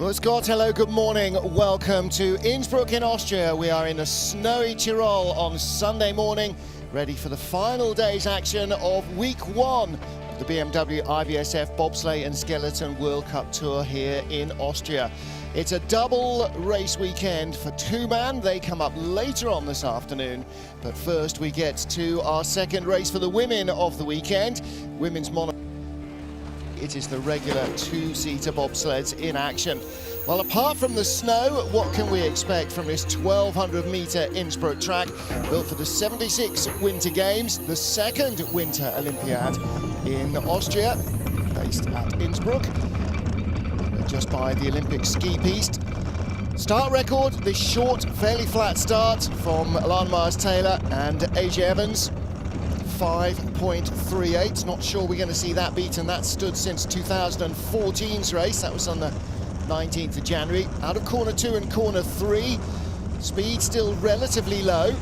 Grüß Gott, hello, good morning. Welcome to Innsbruck in Austria. We are in a snowy Tyrol on Sunday morning, ready for the final day's action of week one of the BMW IBSF Bobsleigh and Skeleton World Cup Tour here in Austria. It's a double race weekend for two-man. They come up later on this afternoon. But first we get to our second race for the women of the weekend. Women's mono. It is the regular two-seater bobsleds in action. Well, apart from the snow, what can we expect from this 1,200-meter Innsbruck track, built for the 76 Winter Games, the second Winter Olympiad in Austria, based at Innsbruck, just by the Olympic ski piste. Start record, this short, fairly flat start from Alana Myers-Taylor and Asia Evans. 5.38. Not sure we're going to see that beaten. That stood since 2014's race. That was on the 19th of January. Out of corner 2 and corner 3. Speed still relatively low.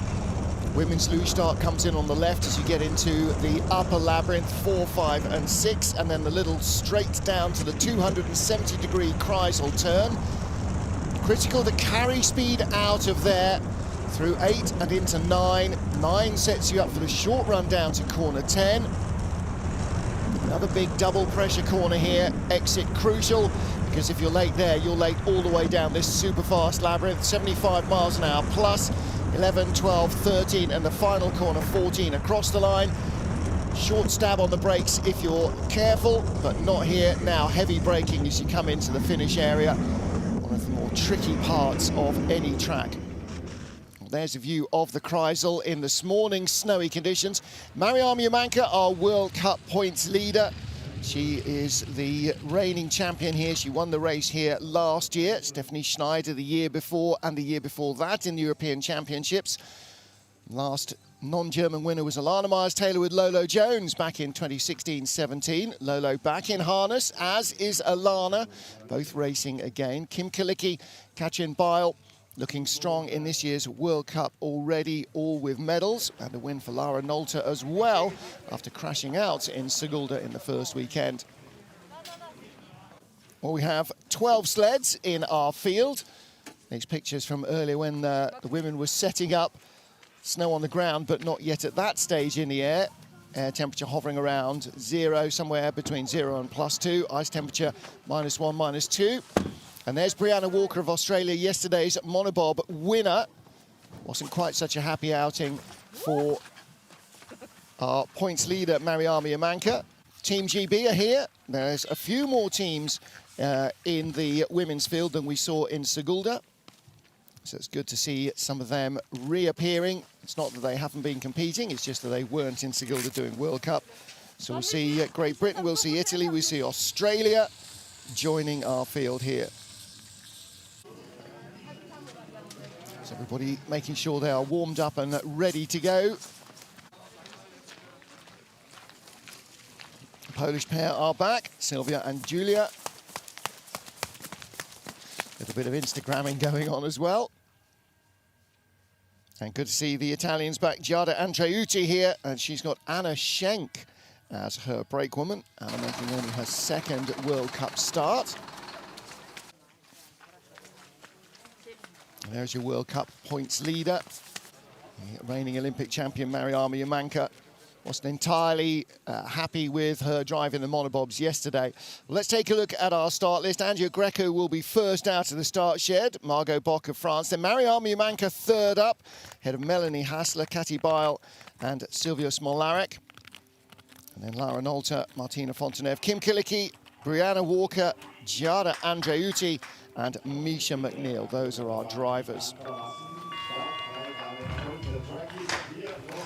Women's luge start comes in on the left as you get into the upper labyrinth, 4, 5 and 6, and then the little straight down to the 270-degree Kreisel turn. Critical to carry speed out of there through 8 and into 9. 9 sets you up for the short run down to corner 10. Another big double pressure corner here, exit crucial, because if you're late there, you're late all the way down this super fast labyrinth, 75 miles an hour plus 11, 12, 13, and the final corner 14 across the line. Short stab on the brakes if you're careful, but not here. Now heavy braking as you come into the finish area. One of the more tricky parts of any track. There's a view of the Kreisel in this morning's snowy conditions. Yamanka, our World Cup points leader. She is the reigning champion here. She won the race here last year. Stephanie Schneider the year before and the year before that in the European Championships. Last non-German winner was Alana Myers-Taylor with Lolo Jones back in 2016-17. Lolo back in harness, as is Alana, both racing again. Kim Kilicki, Katrin Beil, looking strong in this year's World Cup already, all with medals, and a win for Lara Nolter as well after crashing out in Sigulda in the first weekend. Well, we have 12 sleds in our field. These pictures from earlier when the women were setting up. Snow on the ground, but not yet at that stage in the air. Air temperature hovering around 0, somewhere between 0 and +2. Ice temperature -1, -2. And there's Brianna Walker of Australia, yesterday's monobob winner. Wasn't quite such a happy outing for our points leader, Yamanka. Team GB are here. There's a few more teams in the women's field than we saw in Sigulda. So it's good to see some of them reappearing. It's not that they haven't been competing, it's just that they weren't in Sigulda doing World Cup. So we'll see Great Britain, we'll see Italy, we'll see Australia joining our field here. Everybody making sure they are warmed up and ready to go. The Polish pair are back, Sylvia and Julia. A little bit of Instagramming going on as well. And good to see the Italians back. Giada Andreucci here, and she's got Anna Schenk as her brakewoman. Anna making only her second World Cup start. There's your World Cup points leader, the reigning Olympic champion Yamanka. Wasn't entirely happy with her drive in the monobobs yesterday. Well, let's take a look at our start list. Andrea Greco will be first out of the start shed. Margot Bock of France. Then Yamanka third up, ahead of Melanie Hassler, Katy Beil and Sylvia Smolarek. And then Lara Nolter, Martina Fonteneve, Kim Kilicki, Brianna Walker, Giada Andreucci and Misha McNeil. Those are our drivers.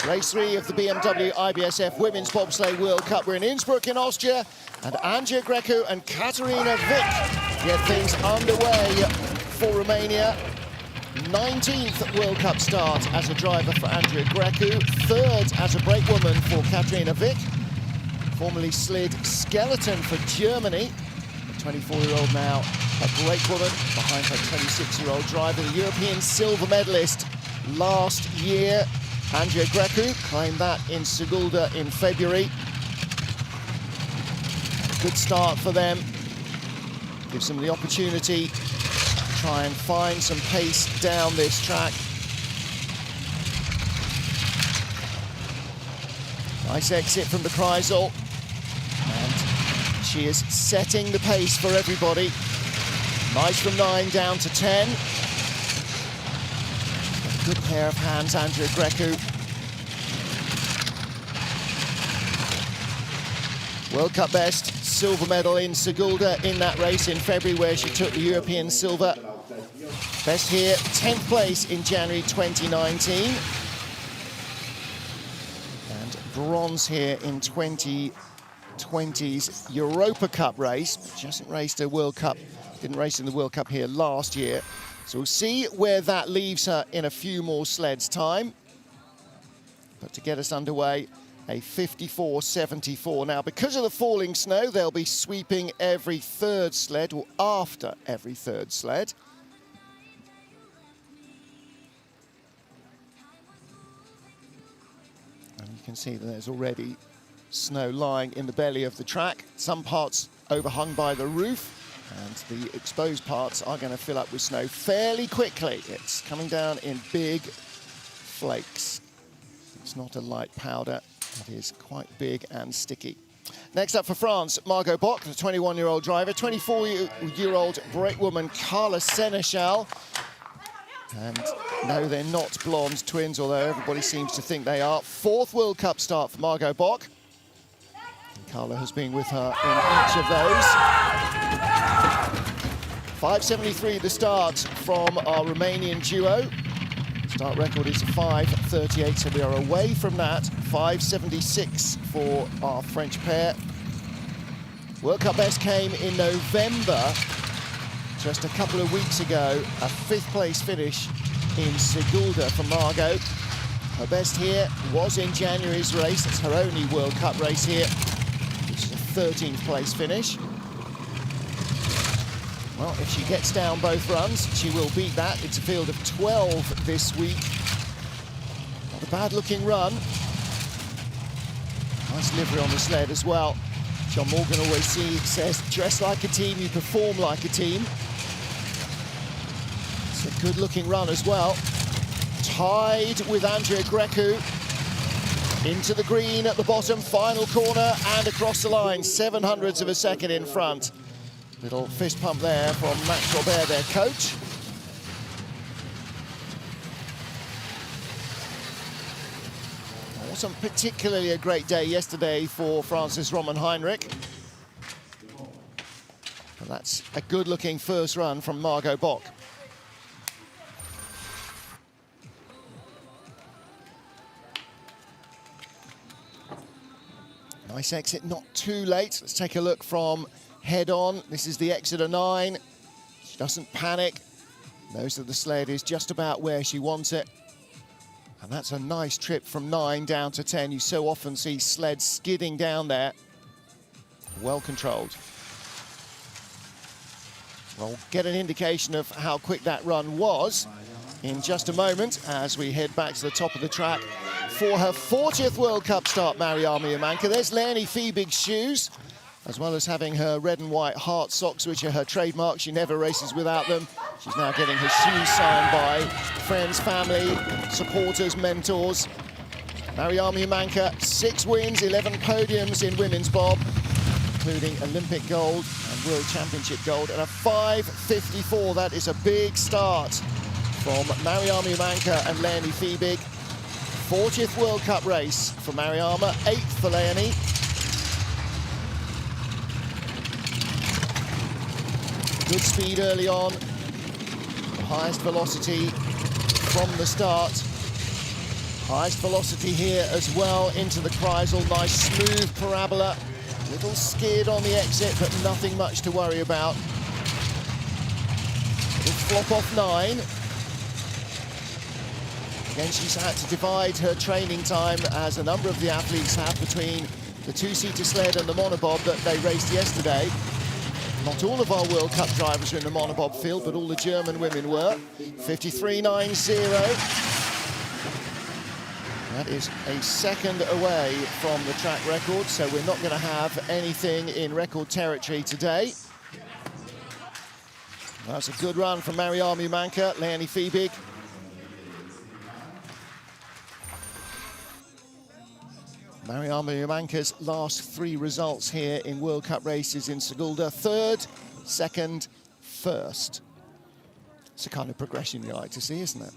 Race 3 of the BMW IBSF Women's Bobsleigh World Cup. We're in Innsbruck in Austria, and Andrea Greco and Katarina Vick get things underway for Romania. 19th World Cup start as a driver for Andrea Greco, third as a brakewoman for Katarina Vick. Formerly slid skeleton for Germany. 24-year-old now, a brakewoman behind her 26-year-old driver, the European silver medalist last year. Andrea Greco claimed that in Sigulda in February. Good start for them. Gives them the opportunity try and find some pace down this track. Nice exit from the Kreisel. And she is setting the pace for everybody. Nice from 9 down to 10. A good pair of hands, Andrea Grecu. World Cup best, silver medal in Sigulda in that race in February where she took the European silver. Best here, 10th place in January 2019. And bronze here in 2020's Europa Cup race. She hasn't raced a World Cup, didn't race in the World Cup here last year. So we'll see where that leaves her in a few more sleds' time. But to get us underway, a 54.74. Now, because of the falling snow, they'll be sweeping every third sled, or after every third sled. And you can see that there's already snow lying in the belly of the track. Some parts overhung by the roof, and the exposed parts are going to fill up with snow fairly quickly. It's coming down in big flakes. It's not a light powder. It is quite big and sticky. Next up for France, Margot Bock, the 21-year-old driver, 24-year-old brakewoman Carla Seneschal. And no, they're not blonde twins, although everybody seems to think they are. 4th World Cup start for Margot Bock. And Carla has been with her in each of those. 5.73 the start from our Romanian duo. Start record is 5.38, so we are away from that. 5.76 for our French pair. World Cup best came in November, just a couple of weeks ago. A 5th place finish in Sigulda for Margot. Her best here was in January's race. It's her only World Cup race here, which is a 13th place finish. Well, if she gets down both runs, she will beat that. It's a field of 12 this week. Not a bad-looking run. Nice livery on the sled as well. John Morgan always says, dress like a team, you perform like a team. It's a good-looking run as well. Tied with Andrea Grecu. Into the green at the bottom, final corner, and across the line. 700ths of a second in front. Little fist pump there from Max Robert, their coach. It wasn't particularly a great day yesterday for Francis Roman Heinrich. But that's a good-looking first run from Margot Bock. Nice exit, not too late. Let's take a look from head on. This is the exit of 9. She doesn't panic. Knows that the sled is just about where she wants it. And that's a nice trip from 9 down to 10. You so often see sleds skidding down there. Well controlled. We'll get an indication of how quick that run was in just a moment as we head back to the top of the track for her 40th World Cup start, Mariama Yamanka. There's Leonie Fiebig's shoes, as well as having her red and white heart socks, which are her trademark. She never races without them. She's now getting her shoes signed by friends, family, supporters, mentors. Mariama Yamanka, 6 wins, 11 podiums in women's bob, including Olympic gold and World Championship gold, and a 5.54. That is a big start from Mariama Yamanka and Leonie Fiebig. 40th World Cup race for Mariama, 8th for Leonie. Good speed early on, highest velocity from the start. Highest velocity here as well into the Kreisel. Nice smooth parabola. Little skid on the exit, but nothing much to worry about. Little flop off 9. Again, she's had to divide her training time, as a number of the athletes have, between the 2-seater sled and the monobob that they raced yesterday. Not all of our World Cup drivers are in the monobob field, but all the German women were. 53.90. That is a second away from the track record, so we're not going to have anything in record territory today. That's a good run from Mariama Yamanka, Leonie Fiebig. Mariama Yamanka's last 3 results here in World Cup races in Sigulda: 3rd, 2nd, 1st. It's the kind of progression you like to see, isn't it?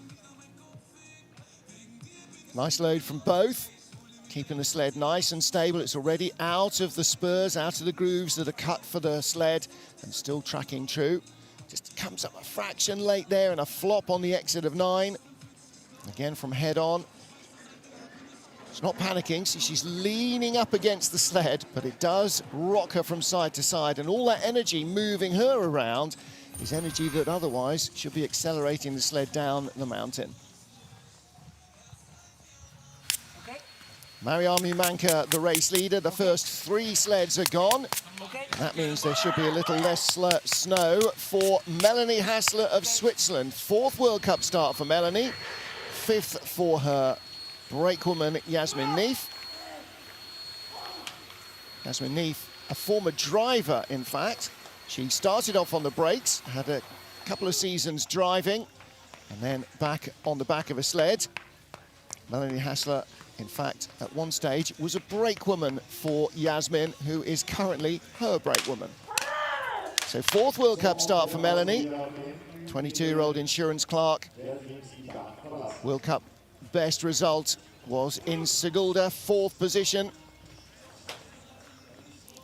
Nice load from both, keeping the sled nice and stable. It's already out of the spurs, out of the grooves that are cut for the sled, and still tracking true. Just comes up a fraction late there and a flop on the exit of 9. Again from head on. She's not panicking, so she's leaning up against the sled, but it does rock her from side to side, and all that energy moving her around is energy that otherwise should be accelerating the sled down the mountain. Okay. Mariama Yamanka, the race leader. The first 3 sleds are gone. Okay. That means there should be a little less snow for Melanie Hassler of Switzerland. 4th World Cup start for Melanie, 5th for her brakewoman Yasmin Neef. Yasmin Neef, a former driver, in fact. She started off on the brakes, had a couple of seasons driving, and then back on the back of a sled. Melanie Hassler, in fact, at one stage, was a brakewoman for Yasmin, who is currently her brakewoman. So 4th World Cup start for Melanie, 22-year-old insurance clerk. World Cup best result was in Sigulda, 4th position.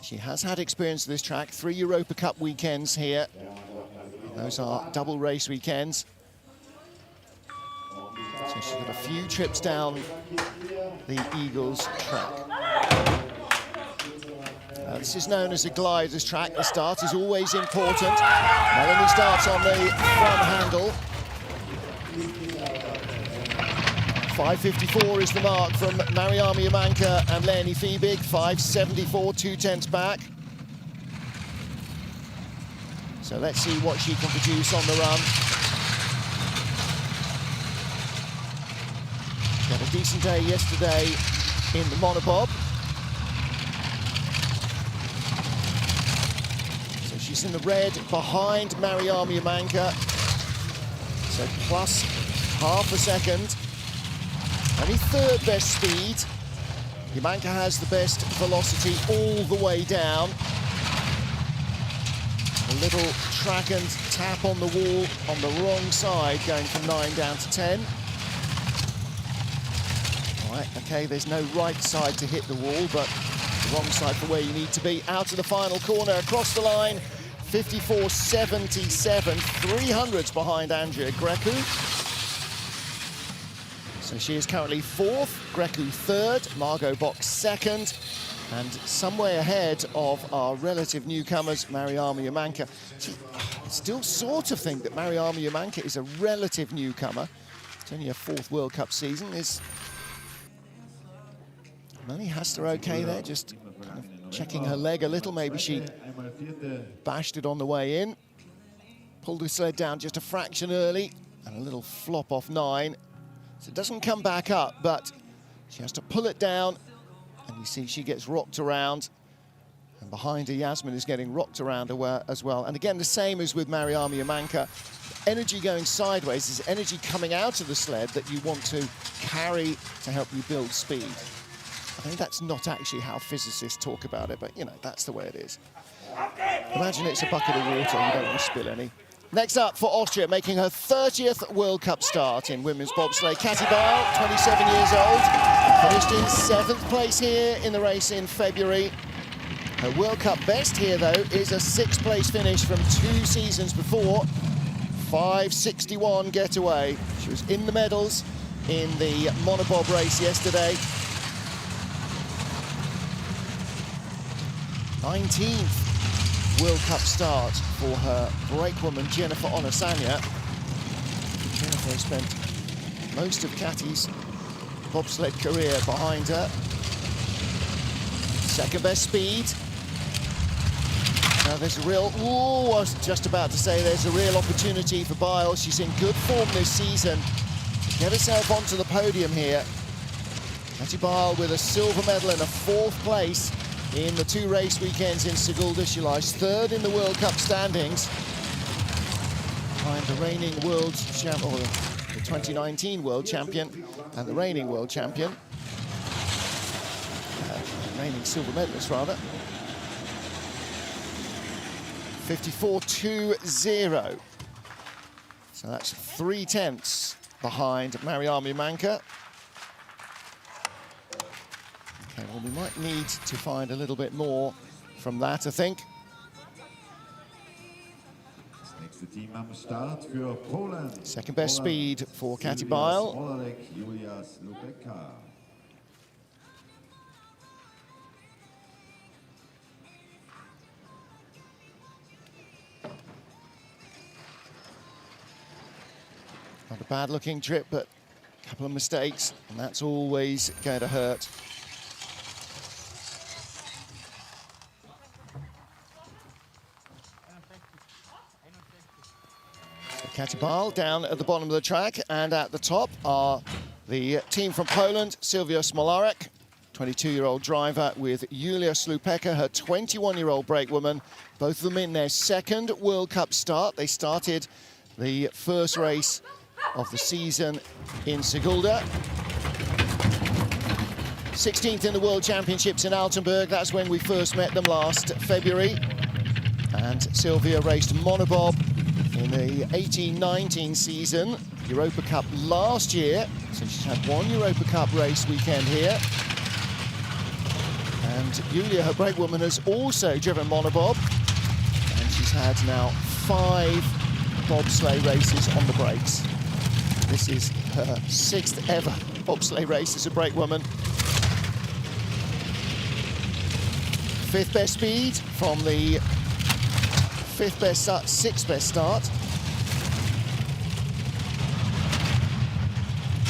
She has had experience of this track, 3 Europa Cup weekends here. Those are double race weekends. So she's got a few trips down the Eagles track. This is known as a glider's track. The start is always important. Melanie starts on the front handle. 5:54 is the mark from Mariama Yamanka and Leonie Fiebig. 5:74, 2/10 back. So let's see what she can produce on the run. She had a decent day yesterday in the monobob. So she's in the red behind Mariama Yamanka. So plus half a second. Only 3rd best speed. Yamanka has the best velocity all the way down. A little track and tap on the wall on the wrong side, going from 9 down to 10. All right, okay, there's no right side to hit the wall, but the wrong side for where you need to be. Out of the final corner, across the line, 54.77, 300s behind Andrea Grecu. So she is currently 4th, Grecu 3rd, Margot Box 2nd, and some way ahead of our relative newcomers, Mariama Yamanka. I still sort of think that Mariama Yamanka is a relative newcomer. It's only her 4th World Cup season. Is Melanie Hassler okay there? Just kind of checking her leg a little. Maybe she bashed it on the way in. Pulled the sled down just a fraction early, and a little flop off 9. So it doesn't come back up, but she has to pull it down, and you see she gets rocked around, and behind her Yasmin is getting rocked around as well. And again, the same as with Mariama Yamanka, energy going sideways is energy coming out of the sled that you want to carry to help you build speed. I think that's not actually how physicists talk about it, but you know, that's the way it is. Imagine it's a bucket of water, you don't want to spill any. Next up for Austria, making her 30th World Cup start in women's bobsleigh, Katy Bile, 27 years old, finished in 7th place here in the race in February. Her World Cup best here, though, is a 6th place finish from 2 seasons before, 5:61 getaway. She was in the medals in the monobob race yesterday. 19th World Cup start for her brakewoman Jennifer Onosanya. Jennifer has spent most of Katy's bobsled career behind her. 2nd best speed. Now there's a real, I was just about to say there's a real opportunity for Bile. She's in good form this season to get herself onto the podium here. Katy Bile with a silver medal and a 4th place in the 2 race weekends in Sigulda. She lies 3rd in the World Cup standings. behind the reigning world champion, or the 2019 world champion, and the reigning world champion, reigning silver medalist rather. 54.20. So that's 3/10 behind Mariama Yamanka. Okay, well, we might need to find a little bit more from that, I think. Second best speed for Katy Bile. Not a bad-looking trip, but a couple of mistakes, and that's always going to hurt. Katy Bile down at the bottom of the track, and at the top are the team from Poland, Sylwia Smolarek, 22-year-old driver, with Julia Slupeka, her 21-year-old brakewoman, both of them in their second World Cup start. They started the first race of the season in Sigulda. 16th in the World Championships in Altenburg. That's when we first met them last February. And Sylwia raced monobob in the 18-19 season, Europa Cup last year. So she's had one Europa Cup race weekend here. And Julia, her brakewoman, has also driven monobob. And she's had now 5 bobsleigh races on the brakes. This is her 6th ever bobsleigh race as a brakewoman. 5th best speed from the 6th best start.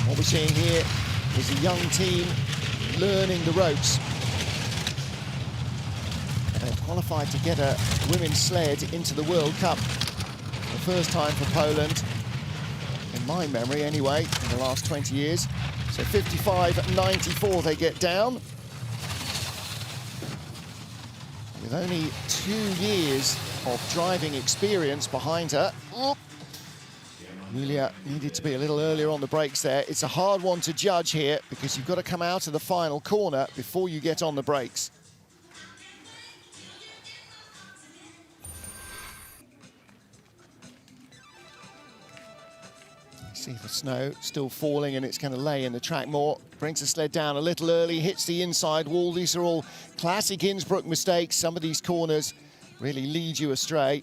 What we're seeing here is a young team learning the ropes. They've qualified to get a women's sled into the World Cup. The first time for Poland, in my memory anyway, in the last 20 years. So 55.94 they get down. With only 2 years of driving experience behind her. Julia needed to be a little earlier on the brakes there. It's a hard one to judge here because you've got to come out of the final corner before you get on the brakes. See the snow still falling, and it's going to lay in the track more. Brings the sled down a little early, hits the inside wall. These are all classic Innsbruck mistakes. Some of these corners really lead you astray.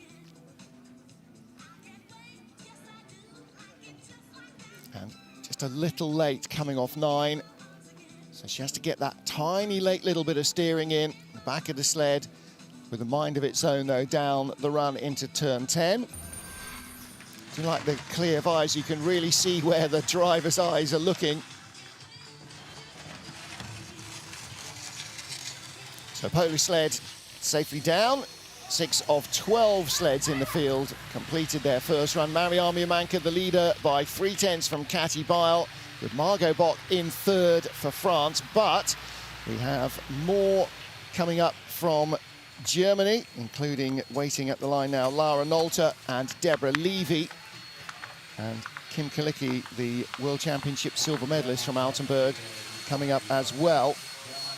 And just a little late coming off 9. So she has to get that tiny late little bit of steering in the back of the sled with a mind of its own, though, down the run into turn 10. If you like the clear eyes, you can really see where the driver's eyes are looking. So Polish sled safely down. 6 of 12 sleds in the field completed their first run. Mariama Yamanka, the leader, by 3/10 from Katy Bile, with Margot Bock in 3rd for France. But we have more coming up from Germany, including waiting at the line now, Lara Nolte and Deborah Levy. And Kim Kalicki, the World Championship silver medalist from Altenburg, coming up as well.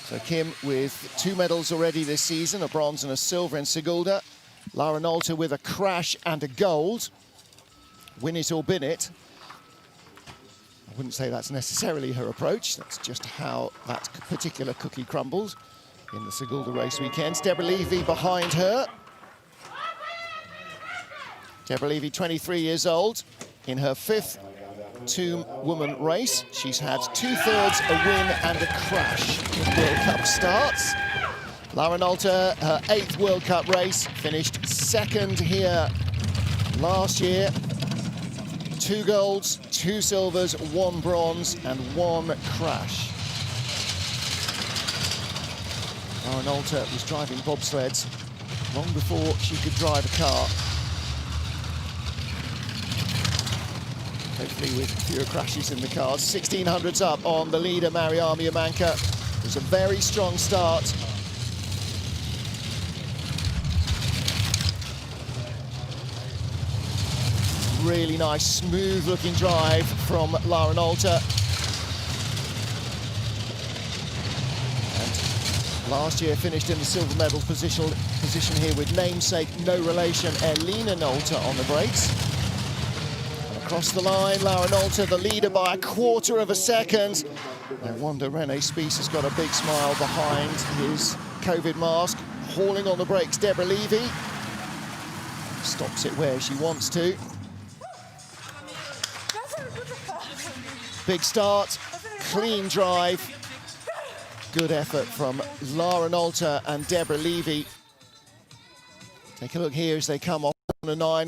So Kim with 2 medals already this season, a bronze and a silver in Sigulda. Lara Nolte with a crash and a gold. Win it or bin it. I wouldn't say that's necessarily her approach. That's just how that particular cookie crumbles in the Sigulda race weekends. Deborah Levy behind her. Deborah Levy, 23 years old, in her 5th two-woman race. She's had 2/3, a win and a crash in World Cup starts. Lara Nolte, her 8th World Cup race, finished 2nd here last year. 2 golds, 2 silvers, 1 bronze and 1 crash. Lara Nolte was driving bobsleds long before she could drive a car. Hopefully with fewer crashes in the cars. 1600s up on the leader, Mariama Yamanka. It was a very strong start. really nice, smooth-looking drive from Lara Nolte. And last year finished in the silver medal position here with namesake, no relation, Elina Nolte on the brakes. And across the line, Lara Nolte, the leader by a quarter of a second. No wonder René Spies has got a big smile behind his COVID mask. Hauling on the brakes, Deborah Levy. Stops it where she wants to. Big start, clean drive. Good effort from Lara Nolte and Deborah Levy. Take a look here as they come off corner 9.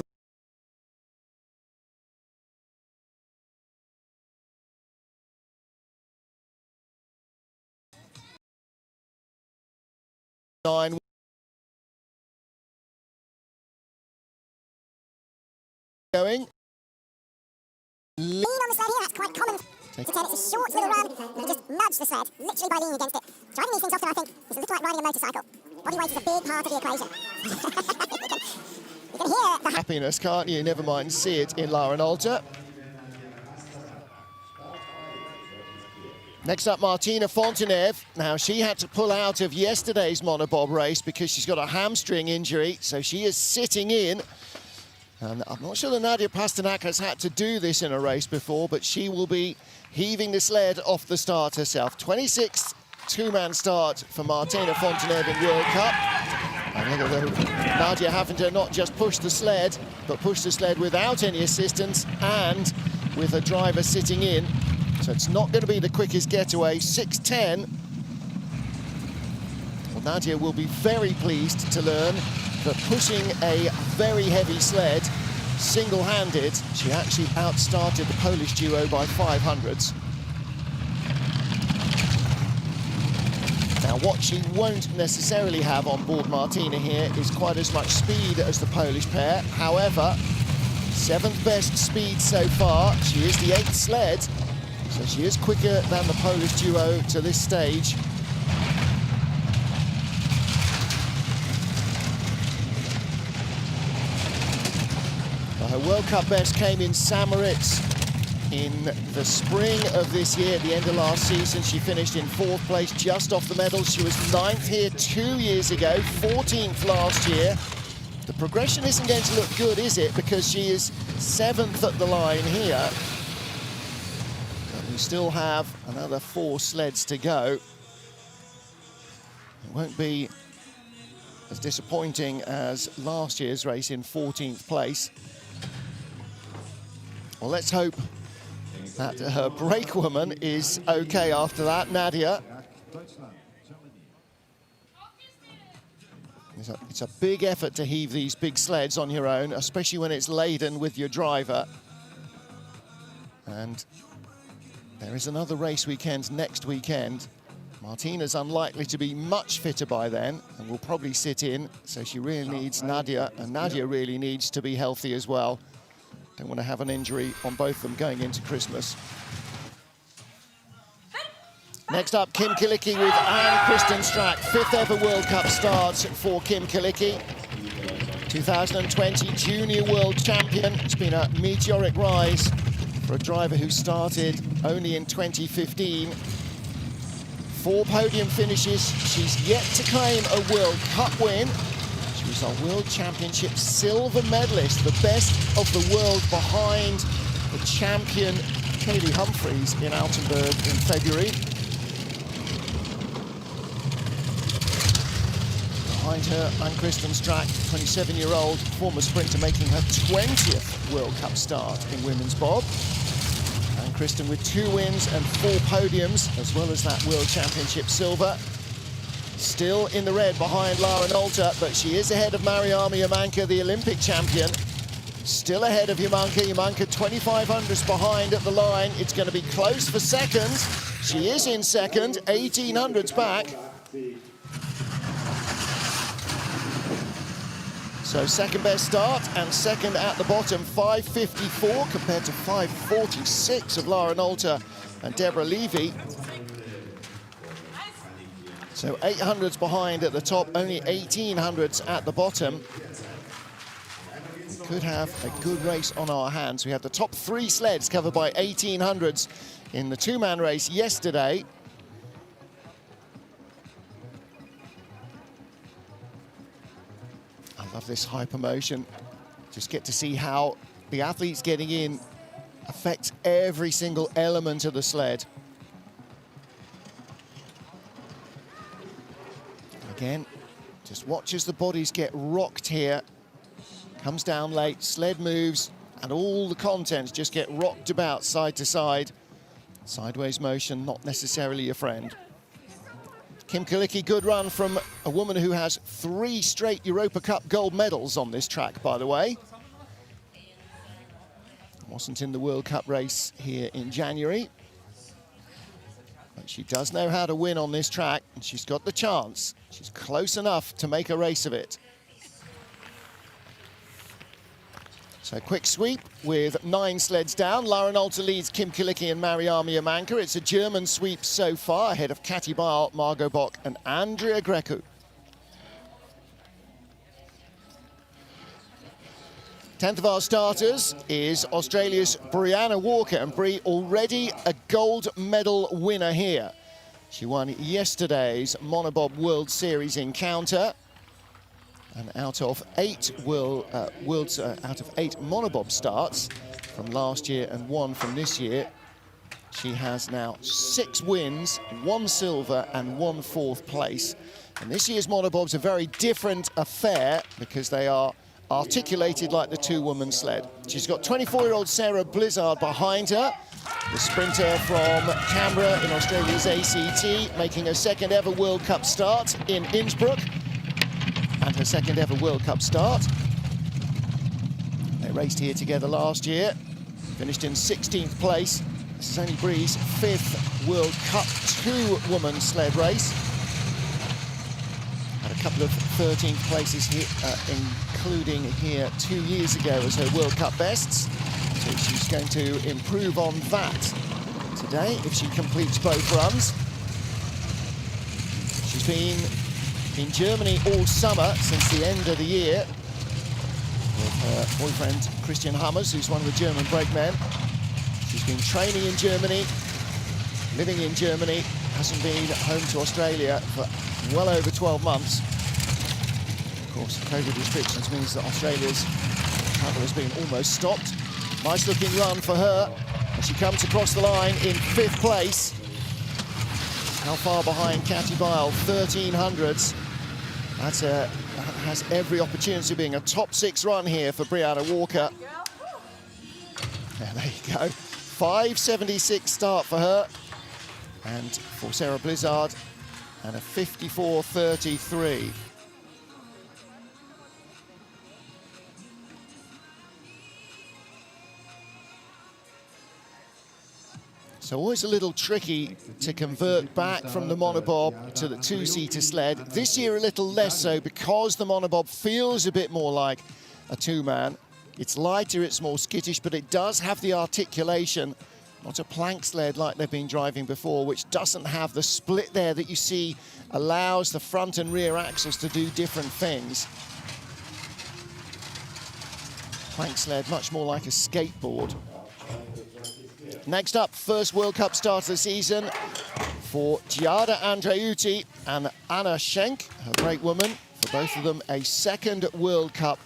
Going. Lean on the sled here, that's quite common. It's a short little run, and you just nudge the sled, literally by leaning against it. Driving these things often, I think, is a little like riding a motorcycle. Body weight is a big part of the equation. You can hear the happiness, can't you? Never mind, see it in Lara Nolte. Next up, Martina Fonteneve. Now, she had to pull out of yesterday's monobob race because she's got a hamstring injury, so she is sitting in. And I'm not sure that Nadia Pasternak has had to do this in a race before, but she will be heaving the sled off the start herself. 26th two-man start for Martina Fonteneve in World Cup. And look at Nadia having to not just push the sled, but push the sled without any assistance and with a driver sitting in. So it's not going to be the quickest getaway, 6:10. Well, Nadia will be very pleased to learn that pushing a very heavy sled single-handed, she actually outstarted the Polish duo by 500ths. Now, what she won't necessarily have on board Martina here is quite as much speed as the Polish pair. However, 7th best speed so far. She is the 8th sled, so she is quicker than the Polish duo to this stage. Her World Cup best came in Samoritz in the spring of this year. At the end of last season, she finished in 4th place, just off the medals. She was 9th here 2 years ago, 14th last year. The progression isn't going to look good, is it? Because she is 7th at the line here. But we still have another 4 sleds to go. It won't be as disappointing as last year's race in 14th place. Well, let's hope that her brakewoman is okay after that, Nadia. It's a big effort to heave these big sleds on your own, especially when it's laden with your driver. And there is another race weekend next weekend. Martina's unlikely to be much fitter by then and will probably sit in, so she really needs Nadia, and Nadia really needs to be healthy as well. Don't want to have an injury on both of them going into Christmas. Next up, Kim Kilicki with Anne-Kristen Strack. 5th ever World Cup start for Kim Kilicki. 2020 Junior World Champion. It's been a meteoric rise for a driver who started only in 2015. 4 podium finishes. She's yet to claim a World Cup win. She was our World Championship silver medalist, the best of the world behind the champion Kaylee Humphries in Altenburg in February. Behind her, Anne-Kristen Strack, 27-year-old former sprinter, making her 20th World Cup start in women's bob. Anne-Kristen with 2 wins and 4 podiums, as well as that World Championship silver. Still in the red behind Lara Nolte, but she is ahead of Mariama Yamanka, the Olympic champion. Still ahead of Yamanka. Yamanka 2,500s behind at the line. It's going to be close for second. She is in second, 1,800s back. So second best start and second at the bottom, 5:54 compared to 5:46 of Lara Nolte and Deborah Levy. So 800s behind at the top, only 1,800s at the bottom. could have a good race on our hands. We had the top 3 sleds covered by 1800s in the 2-man race yesterday. I love this hypermotion. Just get to see how the athletes getting in affects every single element of the sled. Again, just watch as the bodies get rocked here. Comes down late, sled moves, and all the contents just get rocked about side to side. Sideways motion, not necessarily your friend. Kim Kalicki, good run from a woman who has 3 straight Europa Cup gold medals on this track, by the way. Wasn't in the World Cup race here in January. But she does know how to win on this track, and she's got the chance. She's close enough to make a race of it. So quick sweep with 9 sleds down. Lauren Alter leads Kim Kalicki and Mariama Yamanka. It's a German sweep so far, ahead of Katy Bile, Margot Bock and Andrea Grecu. 10th of our starters is Australia's Brianna Walker, and Brie already a gold medal winner here. She won yesterday's Monobob World Series encounter, and out of 8 Monobob starts from last year and 1 from this year, she has now 6 wins, 1 silver and 1 4th place. And this year's Monobob's a very different affair because they are articulated like the 2-woman sled. She's got 24-year-old Sarah Blizzard behind her, the sprinter from Canberra in Australia's ACT, making her 2nd ever World Cup start in Innsbruck, and her 2nd ever World Cup start. They raced here together last year, finished in 16th place. This is only Brie's 5th World Cup 2-woman sled race. Had a couple of 13th places here, including here 2 years ago as her World Cup bests. So she's going to improve on that today if she completes both runs. She's been in Germany all summer since the end of the year with her boyfriend Christian Hammers, who's one of the German brakemen. She's been training in Germany, living in Germany, hasn't been home to Australia for well over 12 months. Of course, COVID restrictions means that Australia's travel has been almost stopped. Nice looking run for her, and she comes across the line in 5th place. How far behind Katy Bile? 1300s. That has every opportunity of being a top 6 run here for Brianna Walker. Yeah, there you go. 5:76 start for her, and for Sarah Blizzard, and a 54:33. So always a little tricky to convert back from the monobob to the 2-seater sled. This year a little less so because the monobob feels a bit more like a 2-man. It's lighter, it's more skittish, but it does have the articulation, not a plank sled like they've been driving before, which doesn't have the split there that you see allows the front and rear axles to do different things. Plank sled, much more like a skateboard. Next up, first World Cup start of the season for Giada Andreuti and Anna Schenk, a great woman. For both of them, a 2nd World Cup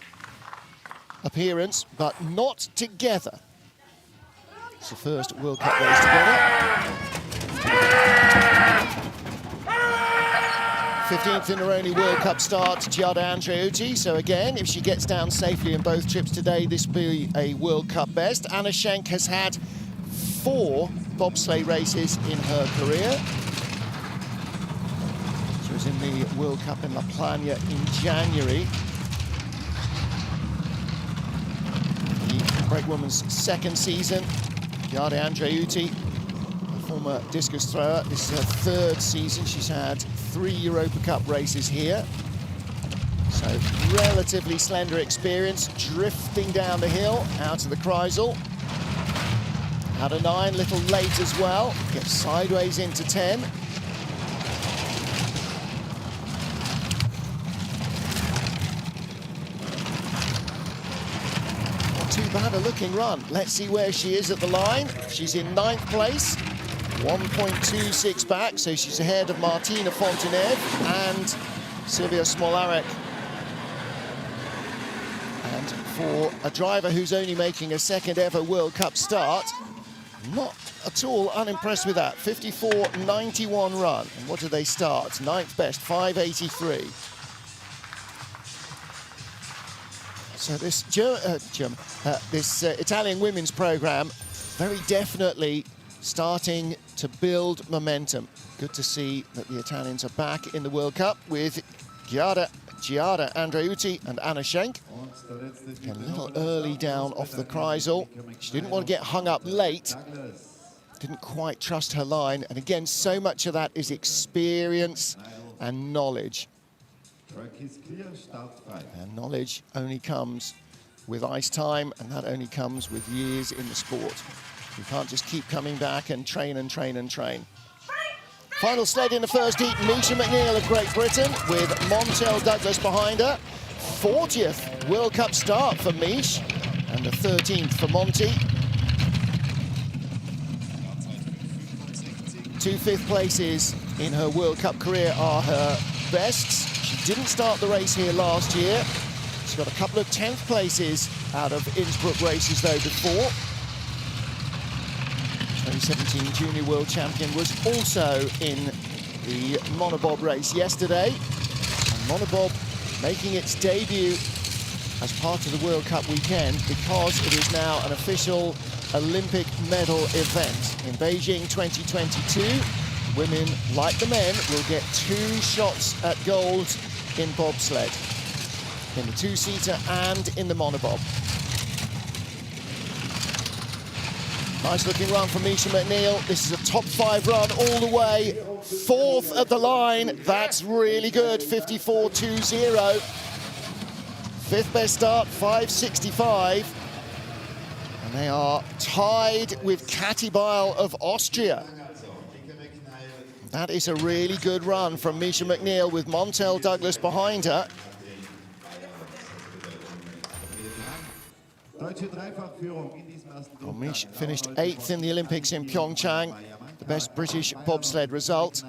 appearance, but not together. It's the first World Cup race together. 15th in a only World Cup start, Giada Andreuti. So again, if she gets down safely in both trips today, this will be a World Cup best. Anna Schenk has had 4 bobsleigh races in her career. She was in the World Cup in La Plana in January. The brake woman's 2nd season. Giada Andreuti, a former discus thrower. This is her 3rd season. She's had 3 Europa Cup races here. So relatively slender experience, drifting down the hill out of the Kreisel. Had a 9, little late as well. Gets sideways into 10. too bad a looking run. Let's see where she is at the line. She's in 9th place, 1.26 back, so she's ahead of Martina Fonteneve and Silvia Smolarek. And for a driver who's only making a second ever World Cup start, not at all unimpressed with that. 54.91 run. And what do they start? 9th best, 5.83. So this Italian women's program very definitely starting to build momentum. Good to see that the Italians are back in the World Cup with Giada Andreuti and Anna Schenk. A little early down off the Kreisel. She didn't want to get hung up late. Didn't quite trust her line. And again, so much of that is experience and knowledge. And knowledge only comes with ice time, and that only comes with years in the sport. You can't just keep coming back and train and train and train. Final sled in the first heat, Misha McNeil of Great Britain with Montel Douglas behind her. 40th World Cup start for Mish and the 13th for Monty. 2 5th places in her World Cup career are her bests. She didn't start the race here last year. She's got a couple of 10th places out of Innsbruck races though before. 2017 Junior World Champion was also in the monobob race yesterday. And monobob making its debut as part of the World Cup weekend because it is now an official Olympic medal event. In Beijing 2022, women, like the men, will get 2 shots at gold in bobsled, in the 2-seater and in the monobob. Nice looking run from Misha McNeil. This is a top 5 run all the way. 4th at the line. That's really good. 54.20. 5th best start, 5.65. And they are tied with Katy Beil of Austria. That is a really good run from Misha McNeil with Montel Douglas behind her. Well, Mish finished 8th in the Olympics in Pyeongchang, the best British bobsled result.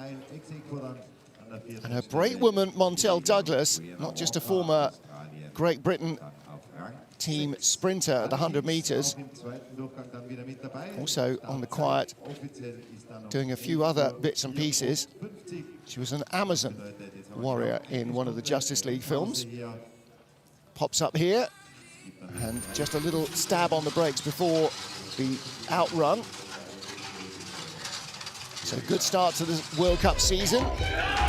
And her brakewoman, Montel Douglas, not just a former Great Britain team sprinter at the 100 metres, also on the quiet, doing a few other bits and pieces. She was an Amazon warrior in one of the Justice League films. Pops up here, and just a little stab on the brakes before the outrun. So good start to the World Cup season.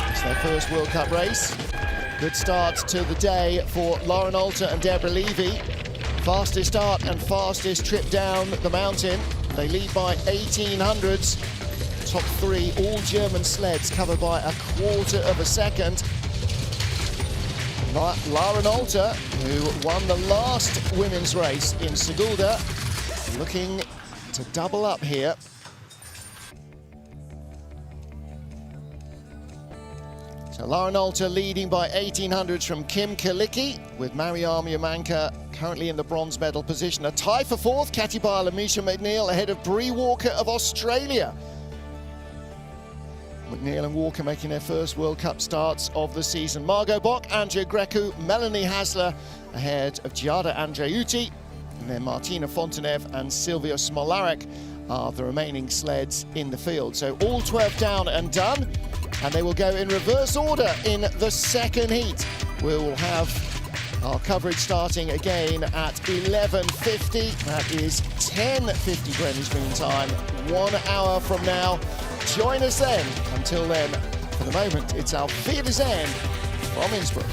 It's their first World Cup race. Good start to the day for Lauren Alter and Deborah Levy. Fastest start and fastest trip down the mountain. They lead by 1800s. Top 3, all German sleds, covered by a quarter of a second. Lauren Alter, who won the last women's race in Sigulda, looking to double up here. So Lauren Alter leading by 1800s from Kim Kalicki, with Mariam Yamanka currently in the bronze medal position. A tie for 4th, Katy Beil and Misha McNeil ahead of Bree Walker of Australia. McNeil and Walker making their first World Cup starts of the season. Margot Bock, Andrea Grecu, Melanie Hasler ahead of Giada Andreuti. And then Martina Fonteneve and Silvia Smolarek are the remaining sleds in the field. So all 12 down and done. And they will go in reverse order in the second heat. We will have our coverage starting again at 11:50. That is 10:50 Greenwich Mean Time, 1 hour from now. Join us then. Until then, for the moment, it's our Wiedersehen from Innsbruck.